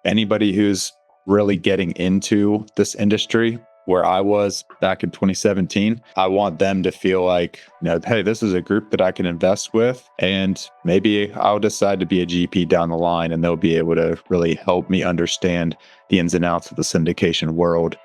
anybody who's really getting into this industry where I was back in 2017, I want them to feel like, hey, this is a group that I can invest with, and maybe I'll decide to be a GP down the line, and they'll be able to really help me understand the ins and outs of the syndication world.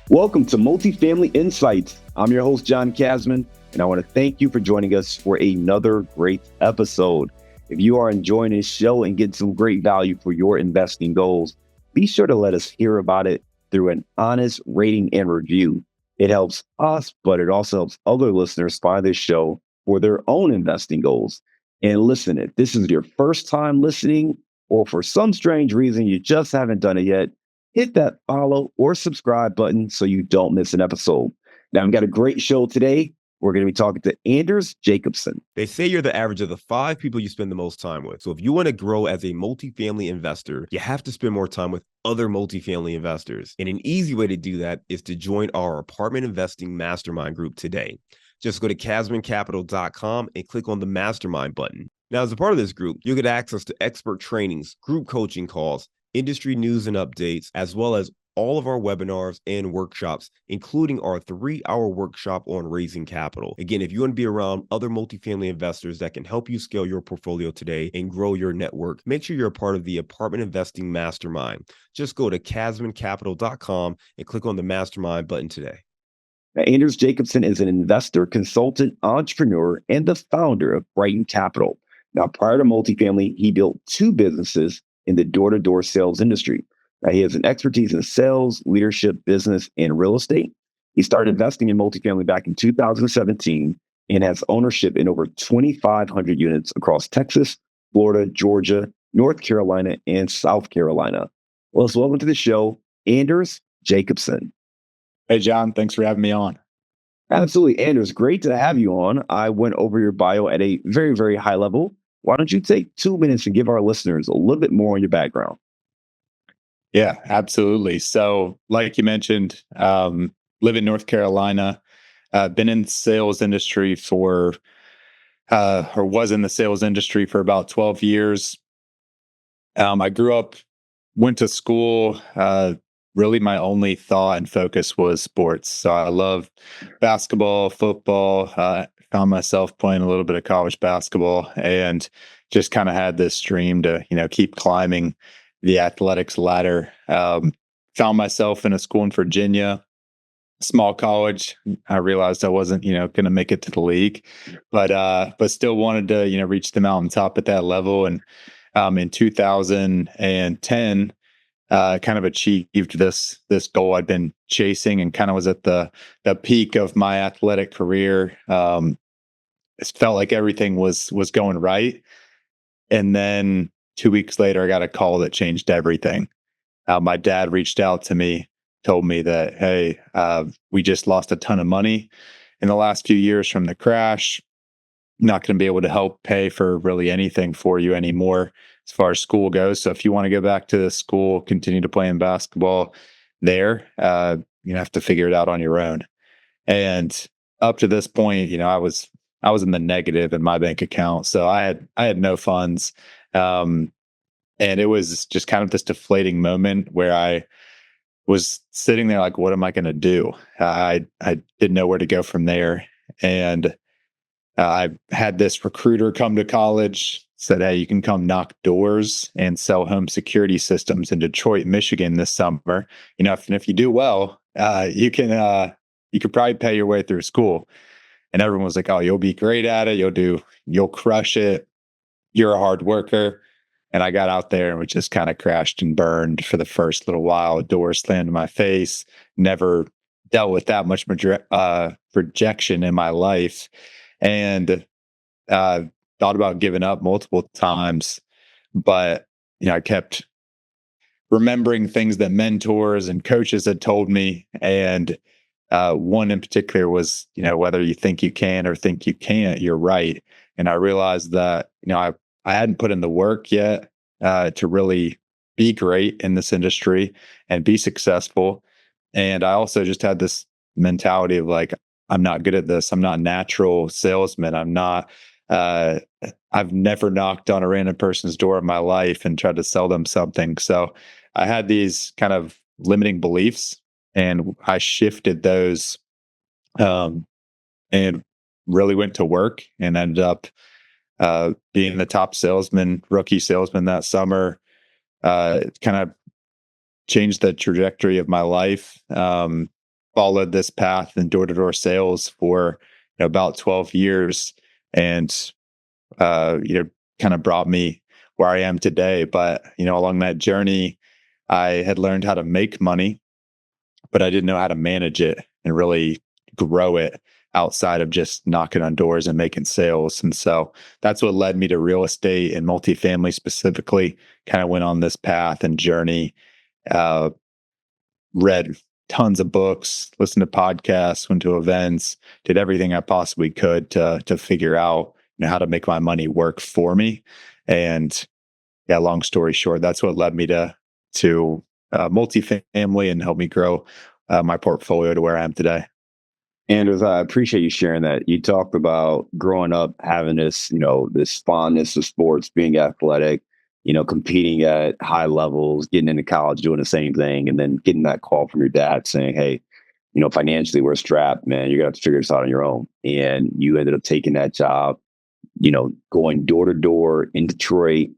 Welcome to Multifamily Insights. I'm your host, John Casman, and I want to thank you for joining us for another great episode. If you are enjoying this show and getting some great value for your investing goals, be sure to let us hear about it through an honest rating and review. It helps us, but it also helps other listeners find this show for their own investing goals. And listen, if this is your first time listening, or for some strange reason you just haven't done it yet, hit that follow or subscribe button so you don't miss an episode. Now, I've got a great show today. We're going to be talking to Anders Jacobson. They say you're the average of the 5 people you spend the most time with. So if you want to grow as a multifamily investor, you have to spend more time with other multifamily investors. And an easy way to do that is to join our apartment investing mastermind group today. Just go to casmancapital.com and click on the mastermind button. Now, as a part of this group, you'll get access to expert trainings, group coaching calls, industry news and updates, as well as all of our webinars and workshops, including our 3-hour workshop on raising capital. Again, if you want to be around other multifamily investors that can help you scale your portfolio today and grow your network, make sure you're a part of the Apartment Investing Mastermind. Just go to casmancapital.com and click on the Mastermind button today. Now, Anders Jacobson is an investor, consultant, entrepreneur, and the founder of Brighton Capital. Now, prior to multifamily, he built 2 businesses in the door-to-door sales industry. Now, he has an expertise in sales, leadership, business, and real estate. He started investing in multifamily back in 2017 and has ownership in over 2,500 units across Texas, Florida, Georgia, North Carolina, and South Carolina. Well, so welcome to the show, Anders Jacobson. Hey, John, thanks for having me on. Absolutely, Anders, great to have you on. I went over your bio at a very, very high level. Why don't you take 2 minutes and give our listeners a little bit more on your background? Yeah, absolutely. So like you mentioned, live in North Carolina, been in the sales industry was in the sales industry for about 12 years. I grew up, went to school, really my only thought and focus was sports. So I love basketball, football, found myself playing a little bit of college basketball and just kind of had this dream to, keep climbing the athletics ladder. Found myself in a school in Virginia, small college. I realized I wasn't, going to make it to the league, but still wanted to, reach the mountaintop at that level. And in 2010, kind of achieved this goal I'd been chasing, and kind of was at the peak of my athletic career. It felt like everything was going right, and then 2 weeks later, I got a call that changed everything. My dad reached out to me, told me that, hey, we just lost a ton of money in the last few years from the crash. Not going to be able to help pay for really anything for you anymore as far as school goes. So if you want to go back to the school, continue to play in basketball there, you have to figure it out on your own. And up to this point, I was in the negative in my bank account. So I had no funds. And it was just kind of this deflating moment where I was sitting there like, what am I going to do? I didn't know where to go from there. And I had this recruiter come to college, said, hey, you can come knock doors and sell home security systems in Detroit, Michigan this summer. If you do well, you could probably pay your way through school. And everyone was like, oh, you'll be great at it. You'll crush it. You're a hard worker. And I got out there and we just kind of crashed and burned for the first little while. Doors slammed in my face. Never dealt with that much rejection in my life. And thought about giving up multiple times. But, I kept remembering things that mentors and coaches had told me. And one in particular was, whether you think you can or think you can't, you're right. And I realized that, I hadn't put in the work yet to really be great in this industry and be successful. And I also just had this mentality of like, I'm not good at this. I'm not a natural salesman. I I've never knocked on a random person's door in my life and tried to sell them something. So I had these kind of limiting beliefs, and I shifted those, um, and really went to work and ended up being the top salesman, rookie salesman that summer. Kind of changed the trajectory of my life. Followed this path in door to door sales for about 12 years, and kind of brought me where I am today. But along that journey, I had learned how to make money, but I didn't know how to manage it and really grow it outside of just knocking on doors and making sales. And so that's what led me to real estate and multifamily specifically. Kind of went on this path and journey. Uh, Read tons of books, listened to podcasts, went to events, did everything I possibly could to figure out how to make my money work for me. And yeah, long story short, that's what led me to multifamily and helped me grow my portfolio to where I am today. Anders, I appreciate you sharing that. You talked about growing up having this, this fondness of sports, being athletic, competing at high levels, getting into college, doing the same thing, and then getting that call from your dad saying, "Hey, financially we're strapped, man. You're gonna have to figure this out on your own." And you ended up taking that job, going door to door in Detroit,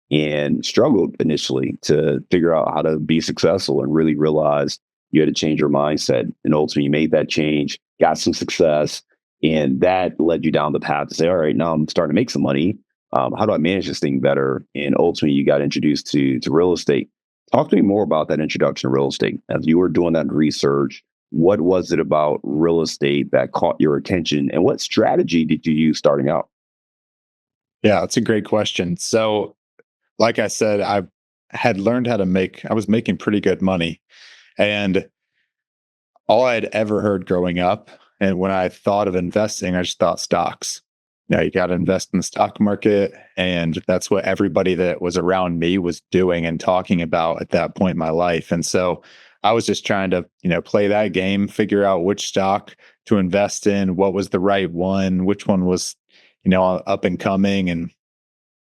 and struggled initially to figure out how to be successful, and really realized you had to change your mindset. And ultimately, you made that change, got some success, and that led you down the path to say, all right, now I'm starting to make some money. How do I manage this thing better? And ultimately, you got introduced to real estate. Talk to me more about that introduction to real estate. As you were doing that research, what was it about real estate that caught your attention? And what strategy did you use starting out? Yeah, that's a great question. So, like I said, I was making pretty good money. And all I'd ever heard growing up, and when I thought of investing, I just thought stocks. You got to invest in the stock market. And that's what everybody that was around me was doing and talking about at that point in my life. And so I was just trying to, play that game, figure out which stock to invest in, what was the right one, which one was, up and coming and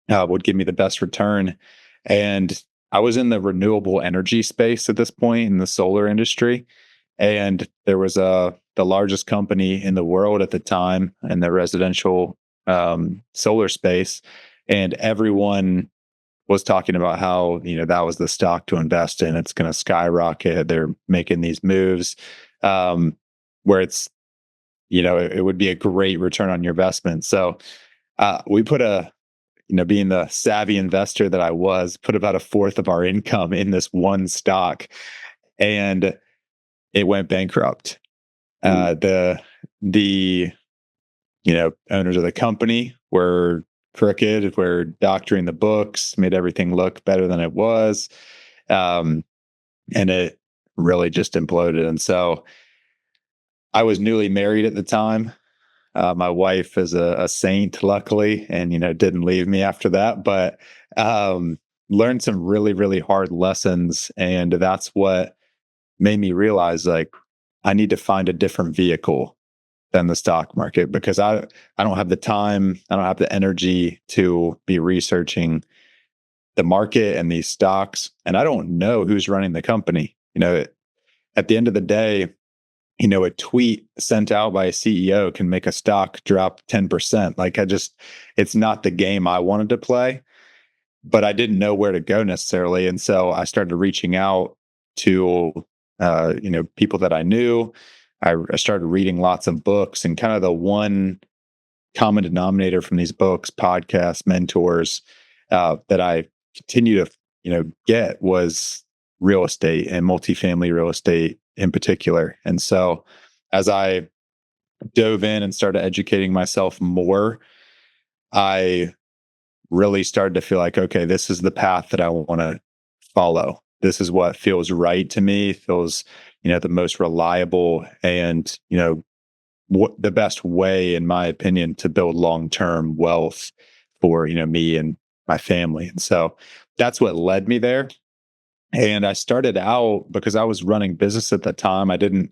would give me the best return. And I was in the renewable energy space at this point in the solar industry. And there was the largest company in the world at the time in the residential solar space, and everyone was talking about how that was the stock to invest in. It's going to skyrocket. They're making these moves where it's it would be a great return on your investment. So we put being the savvy investor that I was, put about a fourth of our income in this one stock, and it went bankrupt. The owners of the company were crooked, were doctoring the books, made everything look better than it was, and it really just imploded. And so I was newly married at the time. My wife is a saint, luckily, and didn't leave me after that. But learned some really, really hard lessons, and that's what made me realize, like, I need to find a different vehicle than the stock market, because I don't have the time, I don't have the energy to be researching the market and these stocks, and I don't know who's running the company. At the end of the day, a tweet sent out by a CEO can make a stock drop 10%. Like, it's not the game I wanted to play, but I didn't know where to go necessarily. And so I started reaching out to, people that I knew. I started reading lots of books, and kind of the one common denominator from these books, podcasts, mentors, that I continue to, get was real estate and multifamily real estate in particular. And so as I dove in and started educating myself more, I really started to feel like, okay, this is the path that I want to follow. This is what feels right to me, feels, the most reliable, and, what the best way, in my opinion, to build long-term wealth for, me and my family. And so that's what led me there. And I started out because I was running business at the time. I didn't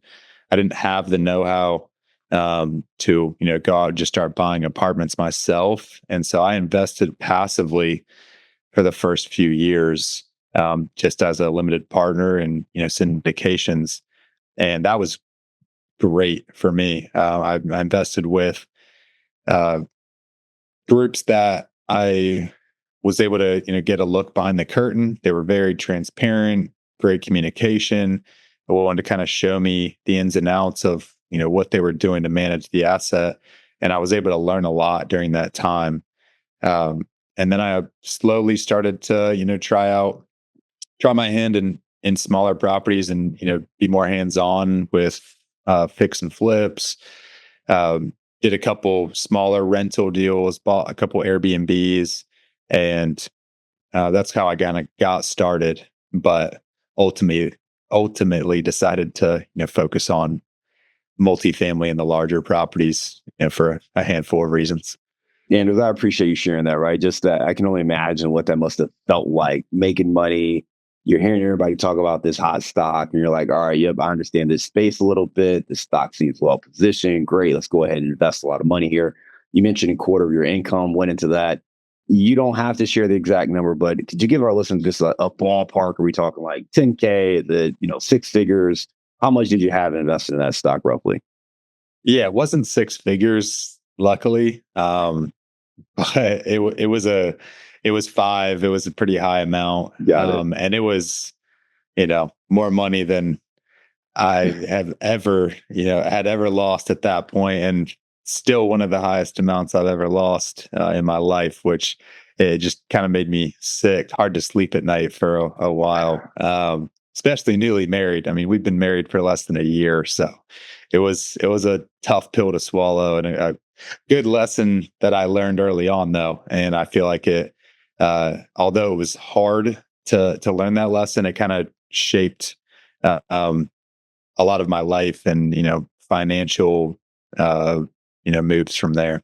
have the know-how to, go out and just start buying apartments myself. And so I invested passively for the first few years, just as a limited partner and, syndications. And that was great for me. I invested with uh, groups that I was able to, get a look behind the curtain. They were very transparent, great communication. They wanted to kind of show me the ins and outs of, what they were doing to manage the asset. And I was able to learn a lot during that time. And then I slowly started to, try my hand in smaller properties and, be more hands-on with fix and flips. Did a couple smaller rental deals, bought a couple Airbnbs, and that's how I kind of got started. But ultimately decided to, focus on multifamily and the larger properties, for a handful of reasons. And I appreciate you sharing that, right? Just that I can only imagine what that must have felt like making money. You're hearing everybody talk about this hot stock, and you're like, all right, yep, I understand this space a little bit. The stock seems well positioned. Great. Let's go ahead and invest a lot of money here. You mentioned a quarter of your income went into that. You don't have to share the exact number, but could you give our listeners just a ballpark? Are we talking like 10K, six figures? How much did you have invested in that stock roughly? Yeah, it wasn't six figures, luckily. But it was five. It was a pretty high amount. Got it. And it was, more money than I have ever, had ever lost at that point, and still one of the highest amounts I've ever lost in my life, which it just kind of made me sick, hard to sleep at night for a while. Especially newly married. I mean, we've been married for less than a year, so it was a tough pill to swallow, and a good lesson that I learned early on, though. And I feel like it, although it was hard to learn that lesson, it kind of shaped a lot of my life and, financial, moves from there.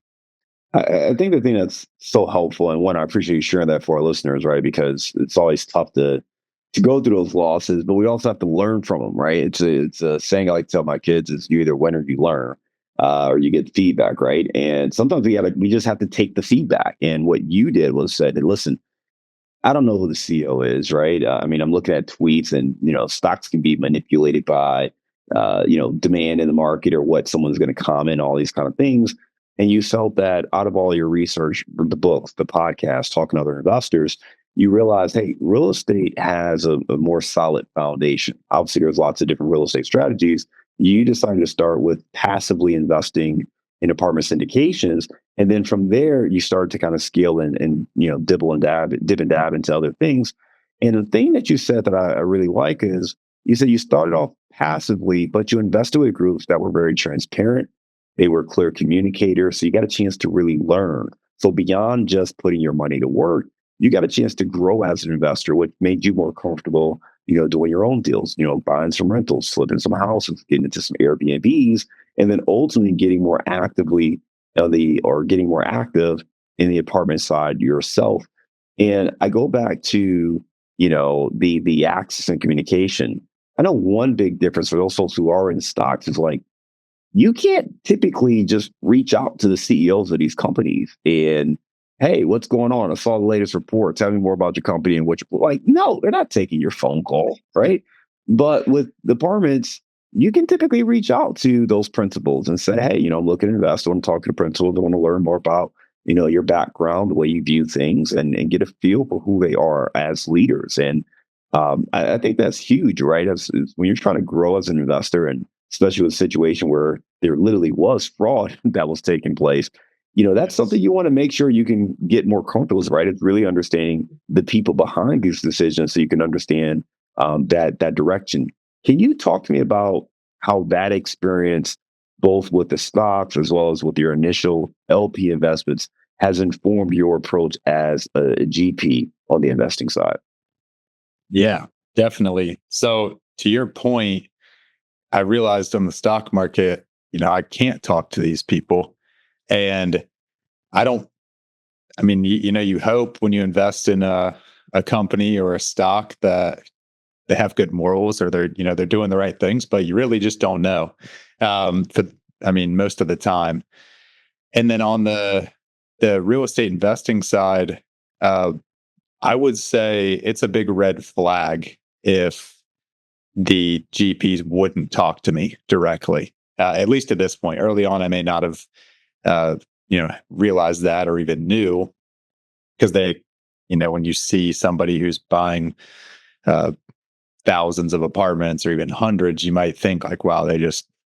I think the thing that's so helpful, and one, I appreciate you sharing that for our listeners, right? Because it's always tough to go through those losses, but we also have to learn from them, right? It's a saying I like to tell my kids is you either win or you learn, or you get feedback, right? And sometimes we just have to take the feedback. And what you did was said, listen, I don't know who the CEO is, right? I mean, I'm looking at tweets, and stocks can be manipulated by demand in the market or what someone's going to comment, all these kind of things. And you felt that out of all your research, the books, the podcast, talking to other investors, you realize, hey, real estate has a more solid foundation. Obviously, there's lots of different real estate strategies. You decided to start with passively investing in apartment syndications. And then from there, you start to kind of scale and dip and dab into other things. And the thing that you said that I really like is you said you started off passively, but you invested with groups that were very transparent. They were clear communicators. So you got a chance to really learn. So beyond just putting your money to work, you got a chance to grow as an investor, which made you more comfortable, doing your own deals, buying some rentals, flipping some houses, getting into some Airbnbs, and then ultimately getting more actively getting more active in the apartment side yourself. And I go back to, the access and communication. I know one big difference for those folks who are in stocks is like, you can't typically just reach out to the CEOs of these companies and, hey, what's going on? I saw the latest report. Tell me more about your company and what you're like. No, they're not taking your phone call, right? But with departments, you can typically reach out to those principals and say, hey, I'm looking to invest. I want to talk to the principals. I want to learn more about, your background, the way you view things, and get a feel for who they are as leaders. And I think that's huge, right? As when you're trying to grow as an investor, and especially with a situation where there literally was fraud that was taking place, that's something you want to make sure you can get more comfortable with, right? It's really understanding the people behind these decisions so you can understand that direction. Can you talk to me about how that experience, both with the stocks as well as with your initial LP investments, has informed your approach as a GP on the investing side? Yeah, definitely. So to your point, I realized on the stock market, I can't talk to these people. And I don't, I mean, you hope when you invest in a company or a stock that they have good morals or they're doing the right things, but you really just don't know. For I mean, most of the time. And then on the real estate investing side, I would say it's a big red flag if the GPs wouldn't talk to me directly. At least at this point. Early on, I may not have, realized that or even knew, because they, when you see somebody who's buying thousands of apartments or even hundreds, you might think like, wow,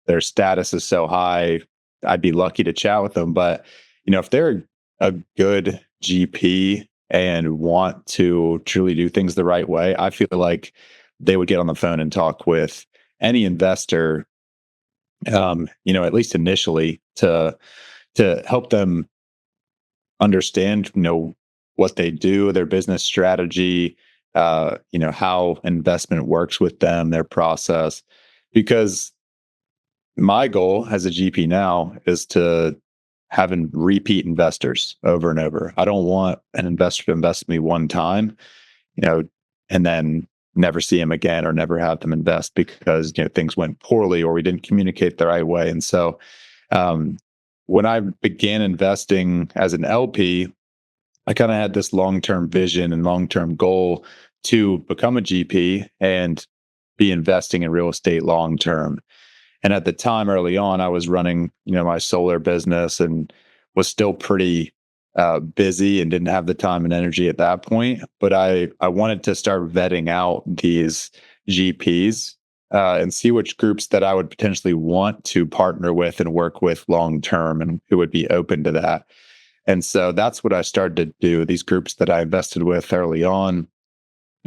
their status is so high. I'd be lucky to chat with them. But, if they're a good GP and want to truly do things the right way, I feel like they would get on the phone and talk with any investor, at least initially to help them understand, what they do, their business strategy, how investment works with them, their process. Because my goal as a GP now is to have repeat investors over and over. I don't want an investor to invest in me one time, and then never see him again or never have them invest because things went poorly or we didn't communicate the right way. And so when I began investing as an LP, I kind of had this long-term vision and long-term goal to become a GP and be investing in real estate long-term. And at the time, early on, I was running, my solar business and was still pretty busy and didn't have the time and energy at that point. But I wanted to start vetting out these GPs and see which groups that I would potentially want to partner with and work with long-term and who would be open to that. And so that's what I started to do. These groups that I invested with early on,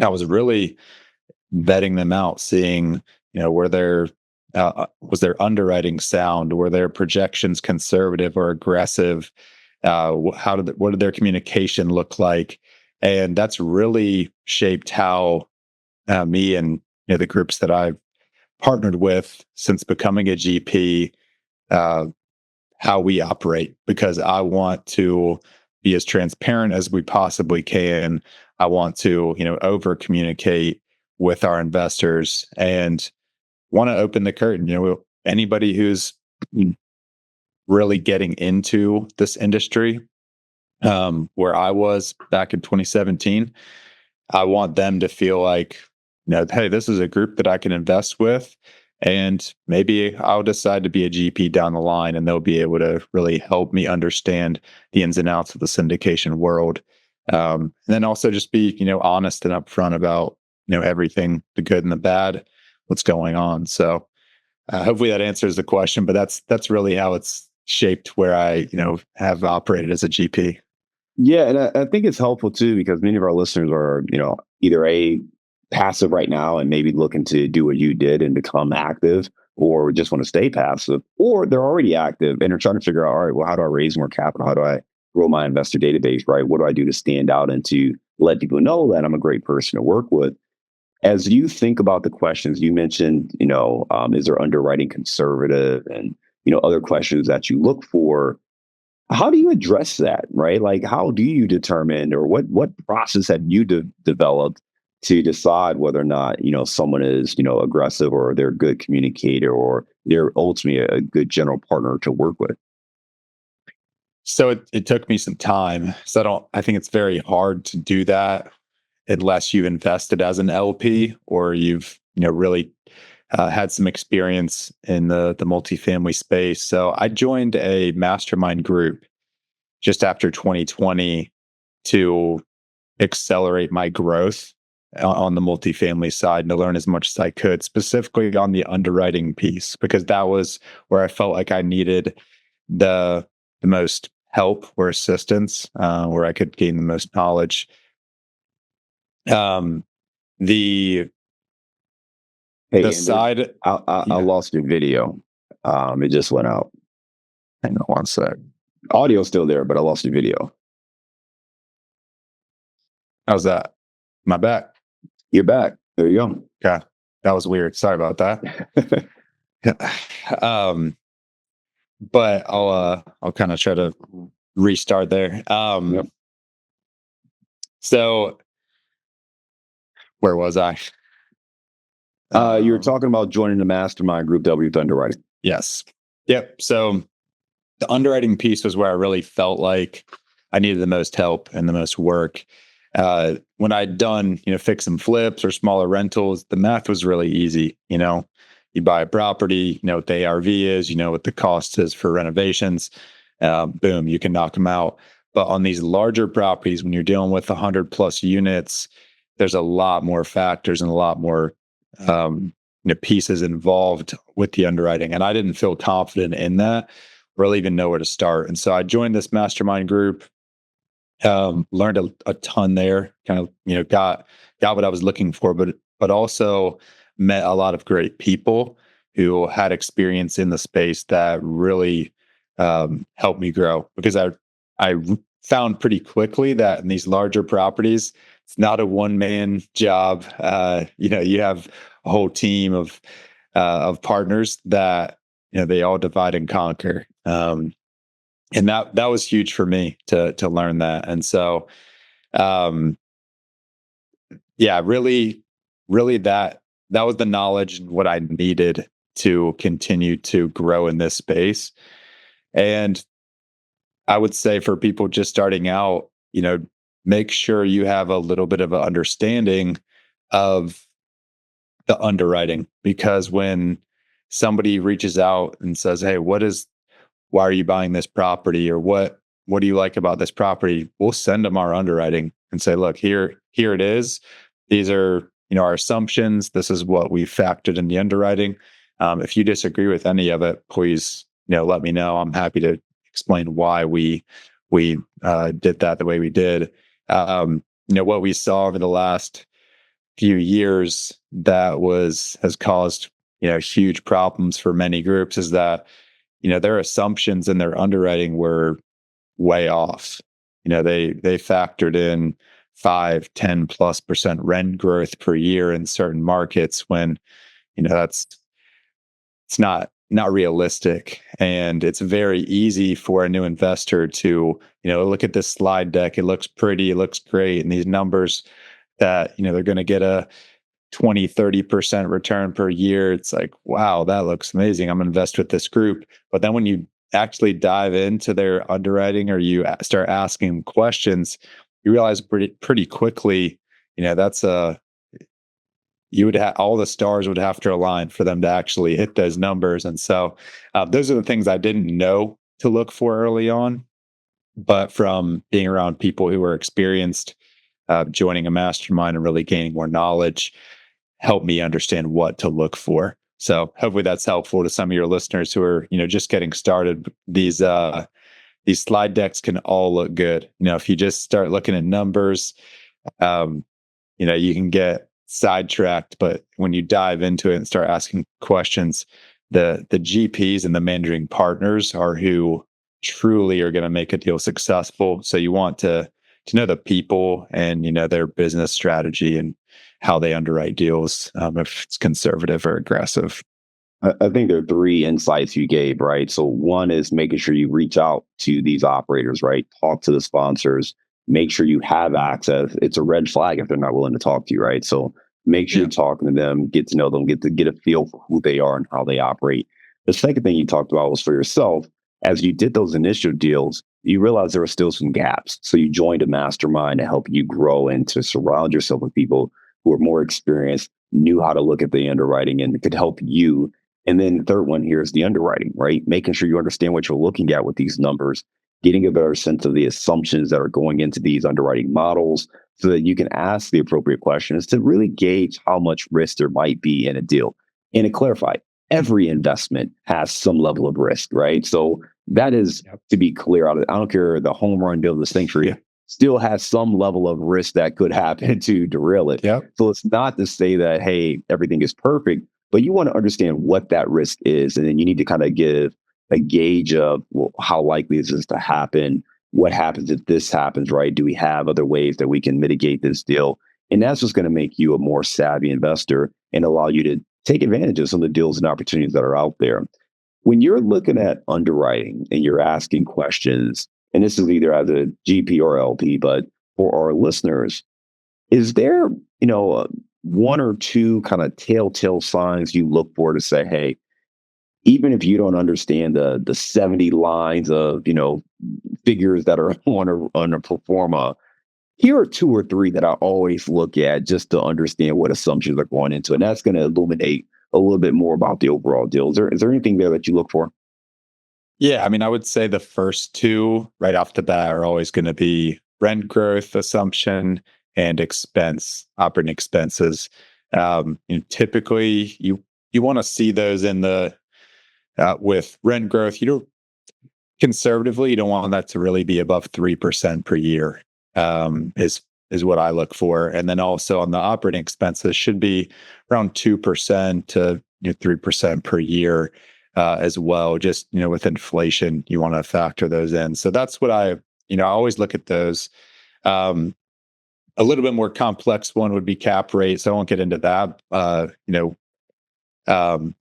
I was really vetting them out, seeing, were there was their underwriting sound? Were their projections conservative or aggressive? What did their communication look like? And that's really shaped how me and the groups that I've partnered with since becoming a GP, how we operate, because I want to be as transparent as we possibly can. I want to, over communicate with our investors and want to open the curtain. Anybody who's really getting into this industry, where I was back in 2017, I want them to feel like, hey, this is a group that I can invest with. And maybe I'll decide to be a GP down the line and they'll be able to really help me understand the ins and outs of the syndication world. And then also just be, honest and upfront about, everything, the good and the bad, what's going on. So hopefully that answers the question, but that's really how it's shaped where I, have operated as a GP. Yeah, and I think it's helpful too because many of our listeners are, either passive right now and maybe looking to do what you did and become active, or just want to stay passive, or they're already active and they're trying to figure out, all right, well, how do I raise more capital? How do I grow my investor database? Right? What do I do to stand out and to let people know that I'm a great person to work with? As you think about the questions you mentioned, is there underwriting conservative and other questions that you look for? How do you address that, right? Like, how do you determine, or what process have you developed to decide whether or not, someone is, aggressive or they're a good communicator or they're ultimately a good general partner to work with? So it took me some time. So I think it's very hard to do that unless you've invested as an LP or you've, really had some experience in the multifamily space. So I joined a mastermind group just after 2020 to accelerate my growth on the multifamily side and to learn as much as I could, specifically on the underwriting piece, because that was where I felt like I needed the most help or assistance, where I could gain the most knowledge. The Hey, the and side, I lost your video. It just went out. hang on one sec. Audio's still there, but I lost your video. How's that? My back. You're back. There you go. Okay, that was weird. Sorry about that. But I'll kind of try to restart there. Yep. So where was I? You were talking about joining the mastermind group W with underwriting. Yes. Yep. So the underwriting piece was where I really felt like I needed the most help and the most work. When I'd done, fix and flips or smaller rentals, the math was really easy. You buy a property, you know what the ARV is, you know what the cost is for renovations. Boom, you can knock them out. But on these larger properties, when you're dealing with 100 plus units, there's a lot more factors and a lot more pieces involved with the underwriting. And I didn't feel confident in that, really even know where to start. And so I joined this mastermind group, learned a ton there, kind of, got what I was looking for, but also met a lot of great people who had experience in the space that really helped me grow, because I found pretty quickly that in these larger properties, it's not a one man job. You have a whole team of partners that they all divide and conquer. And that was huge for me to learn that. And so, um, yeah, really that was the knowledge and what I needed to continue to grow in this space. And I would say for people just starting out, make sure you have a little bit of an understanding of the underwriting, because when somebody reaches out and says, "Hey, why are you buying this property?" or what do you like about this property? We'll send them our underwriting and say, "Look, here it is. These are, our assumptions. This is what we factored in the underwriting. If you disagree with any of it, please, let me know. I'm happy to explain why we did that the way we did." What we saw over the last few years that has caused, huge problems for many groups is that, their assumptions and their underwriting were way off. They factored in 5-10+% rent growth per year in certain markets when, that's it's not realistic. And it's very easy for a new investor to, look at this slide deck. It looks pretty, it looks great. And these numbers that, they're going to get a 20-30% return per year. It's like, wow, that looks amazing. I'm going to invest with this group. But then when you actually dive into their underwriting, or you start asking questions, you realize pretty quickly, that's you would have all the stars would have to align for them to actually hit those numbers. And so those are the things I didn't know to look for early on, but from being around people who were experienced, joining a mastermind and really gaining more knowledge, helped me understand what to look for. So hopefully that's helpful to some of your listeners who are, just getting started. These slide decks can all look good. If you just start looking at numbers, you can get sidetracked. But when you dive into it and start asking questions, the GPs and the managing partners are who truly are going to make a deal successful. So you want to know the people and, their business strategy and how they underwrite deals, if it's conservative or aggressive. I think there are three insights you gave, right? So one is making sure you reach out to these operators, right? Talk to the sponsors, make sure you have access. It's a red flag if they're not willing to talk to you, right? So make sure you're talking to them, get to know them, get a feel for who they are and how they operate. The second thing you talked about was for yourself. As you did those initial deals, you realized there were still some gaps. So you joined a mastermind to help you grow and to surround yourself with people who are more experienced, knew how to look at the underwriting and could help you. And then the third one here is the underwriting, right? Making sure you understand what you're looking at with these numbers, getting a better sense of the assumptions that are going into these underwriting models so that you can ask the appropriate questions to really gauge how much risk there might be in a deal. And to clarify, every investment has some level of risk, right? So that is, to be clear, I don't care the home run deal of the century, still has some level of risk that could happen to derail it. Yep. So it's not to say that, hey, everything is perfect, but you want to understand what that risk is. And then you need to kind of give a gauge of, well, how likely is this to happen? What happens if this happens, right? Do we have other ways that we can mitigate this deal? And that's what's going to make you a more savvy investor and allow you to take advantage of some of the deals and opportunities that are out there. When you're looking at underwriting and you're asking questions, and this is either as a GP or LP, but for our listeners, is there, one or two kind of telltale signs you look for to say, hey, even if you don't understand the 70 lines of, figures that are on a pro forma, here are two or three that I always look at just to understand what assumptions are going into. And that's going to illuminate a little bit more about the overall deal. Is there anything there that you look for? Yeah, I mean, I would say the first two right off the bat are always going to be rent growth assumption and operating expenses. Typically, you want to see those in the with rent growth. You don't conservatively, you don't want that to really be above 3% per year. Is what I look for, and then also on the operating expenses should be around 2% to 3% per year. As well. Just, with inflation, you want to factor those in. So that's what I always look at those. A little bit more complex one would be cap rate. So I won't get into that,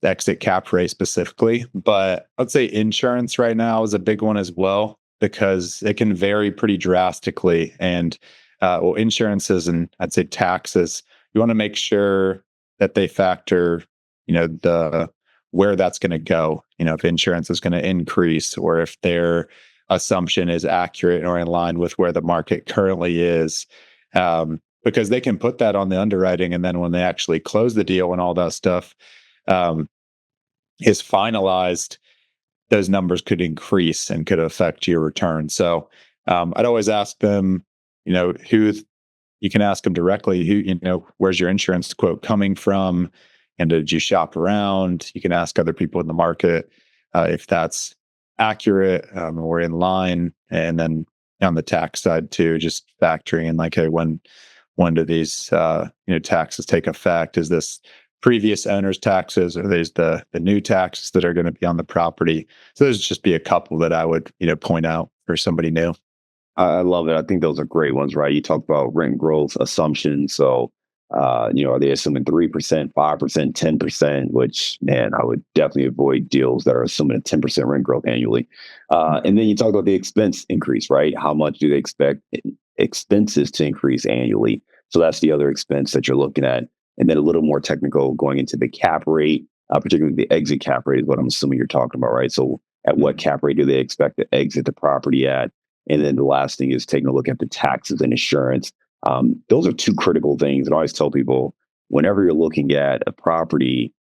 exit cap rate specifically, but I'd say insurance right now is a big one as well, because it can vary pretty drastically. And, insurances and I'd say taxes, you want to make sure that they factor, where that's going to go, if insurance is going to increase or if their assumption is accurate or in line with where the market currently is. Because they can put that on the underwriting. And then when they actually close the deal and all that stuff is finalized, those numbers could increase and could affect your return. So I'd always ask them, who you can ask them directly, where's your insurance quote coming from? And did you shop around? You can ask other people in the market if that's accurate or in line. And then on the tax side too, just factoring in like, hey, when do these taxes take effect? Is this previous owner's taxes, or there's the new taxes that are going to be on the property? So there's just be a couple that I would point out for somebody new. I love it. I think those are great ones, right? You talked about rent growth assumptions. So, are they assuming 3%, 5%, 10%, which, man, I would definitely avoid deals that are assuming a 10% rent growth annually. And then you talk about the expense increase, right? How much do they expect expenses to increase annually? So that's the other expense that you're looking at. And then a little more technical going into the cap rate, particularly the exit cap rate is what I'm assuming you're talking about, right? So at what cap rate do they expect to exit the property at? And then the last thing is taking a look at the taxes and insurance. Those are two critical things. And I always tell people, whenever you're looking at a property,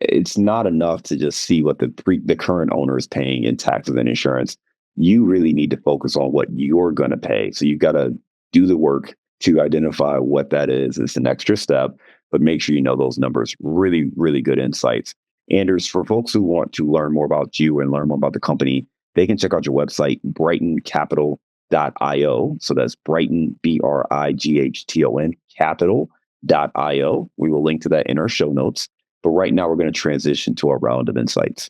it's not enough to just see what the current owner is paying in taxes and insurance. You really need to focus on what you're going to pay. So you've got to do the work to identify what that is. It's an extra step, but make sure you know those numbers. Really, really good insights. Anders, for folks who want to learn more about you and learn more about the company, they can check out your website, brightoncapital.io. So that's Brighton, Brighton, capital.io. We will link to that in our show notes. But right now, we're going to transition to our round of insights.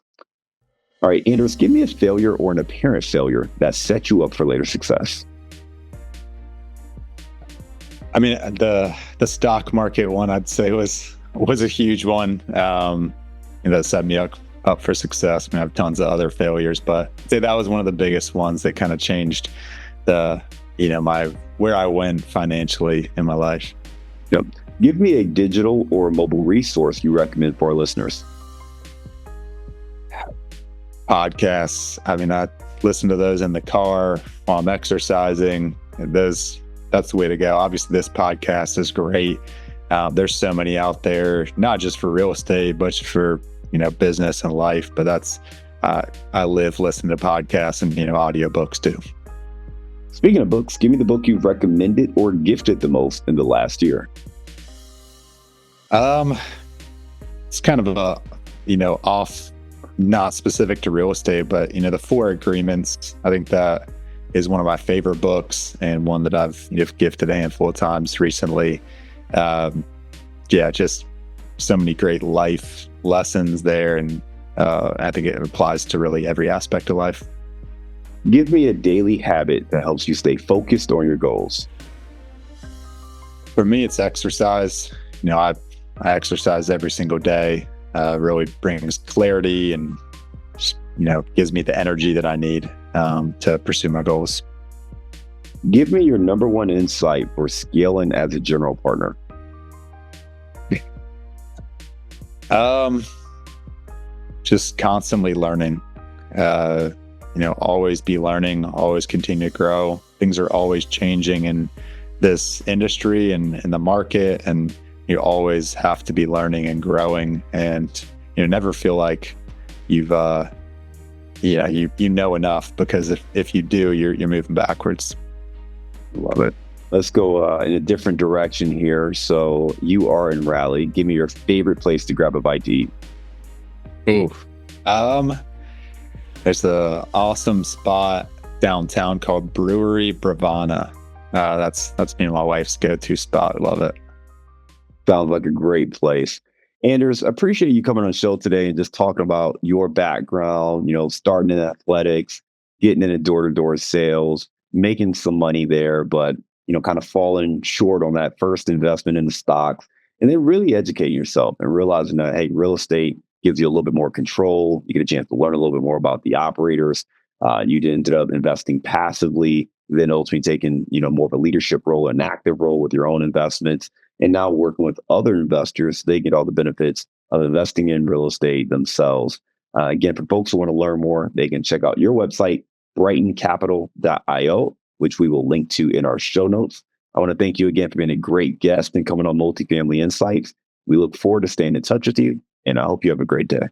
All right, Anders, give me a failure or an apparent failure that set you up for later success. I mean, the stock market one, I'd say was a huge one. That set me up for success. I have tons of other failures, but I'd say that was one of the biggest ones that kind of changed where I went financially in my life. Yep. Give me a digital or mobile resource you recommend for our listeners. Podcasts. I mean, I listen to those in the car while I'm exercising. That's the way to go. Obviously, this podcast is great. There's so many out there, not just for real estate, but for business and life. But that's I live listening to podcasts and audiobooks too. Speaking of books, give me the book you've recommended or gifted the most in the last year. It's kind of a off, not specific to real estate, but the 4 Agreements. I think that is one of my favorite books and one that I've gifted a handful of times recently. Just so many great life lessons there, and I think it applies to really every aspect of life. Give me a daily habit that helps you stay focused on your goals. For me, it's exercise. I exercise every single day. Really brings clarity and gives me the energy that I need to pursue my goals. Give me your number one insight for scaling as a general partner. just constantly learning. Always be learning, always continue to grow. Things are always changing in this industry and in the market, and you always have to be learning and growing, and never feel like you've you know enough, because if you do, you're moving backwards. Love it. Let's go in a different direction here. So you are in Raleigh. Give me your favorite place to grab a bite to eat. Oof. There's an awesome spot downtown called Brewery Bravana. That's me and my wife's go-to spot. I love it. Sounds like a great place. Anders, appreciate you coming on the show today and just talking about your background, starting in athletics, getting into door-to-door sales, making some money there, but, kind of falling short on that first investment in the stocks, and then really educating yourself and realizing that, hey, real estate gives you a little bit more control. You get a chance to learn a little bit more about the operators. You ended up investing passively, then ultimately taking, more of a leadership role, an active role with your own investments, and now working with other investors. They get all the benefits of investing in real estate themselves. Again, for folks who want to learn more, they can check out your website, brightoncapital.io, which we will link to in our show notes. I want to thank you again for being a great guest and coming on Multifamily Insights. We look forward to staying in touch with you, and I hope you have a great day.